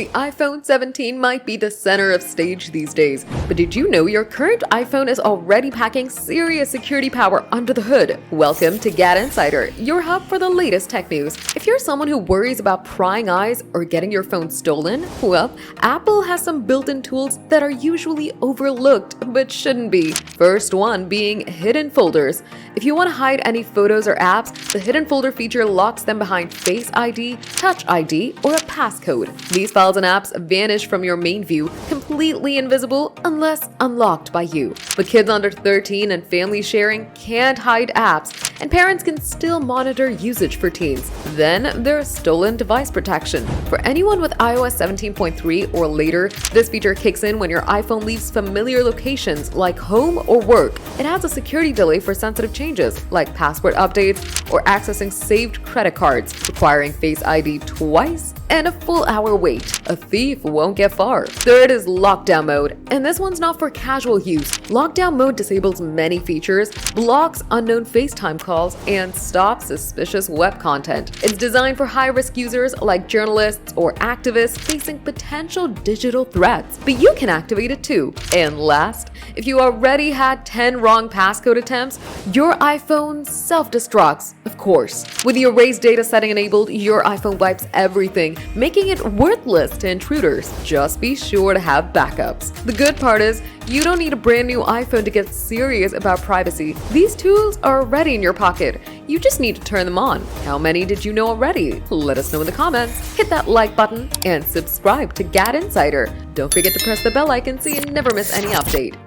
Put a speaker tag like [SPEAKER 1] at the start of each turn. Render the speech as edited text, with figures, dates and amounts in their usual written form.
[SPEAKER 1] The iPhone 17 might be the center of stage these days, but did you know your current iPhone is already packing serious security power under the hood? Welcome to GadInsider, your hub for the latest tech news. If you're someone who worries about prying eyes or getting your phone stolen, well, Apple has some built-in tools that are usually overlooked but shouldn't be. First one being hidden folders. If you want to hide any photos or apps, the hidden folder feature locks them behind Face ID, Touch ID, or a passcode. These files and apps vanish from your main view, completely invisible unless unlocked by you. But kids under 13 and family sharing can't hide apps, and parents can still monitor usage for teens. Then there's stolen device protection. For anyone with iOS 17.3 or later, this feature kicks in when your iPhone leaves familiar locations like home or work. It adds a security delay for sensitive changes like password updates or accessing saved credit cards, requiring Face ID twice and a full hour wait. A thief won't get far. Third is lockdown mode, and this one's not for casual use. Lockdown mode disables many features, blocks unknown FaceTime calls, and stops suspicious web content. It's designed for high-risk users like journalists or activists facing potential digital threats, but you can activate it too. And last, if you already had 10 wrong passcode attempts, your iPhone self-destructs, of course. With the erase data setting enabled, your iPhone wipes everything, making it worthless to intruders. Just be sure to have backups. The good part is, you don't need a brand new iPhone to get serious about privacy. These tools are already in your pocket. You just need to turn them on. How many did you know already? Let us know in the comments. Hit that like button and subscribe to GadInsider. Don't forget to press the bell icon so you never miss any update.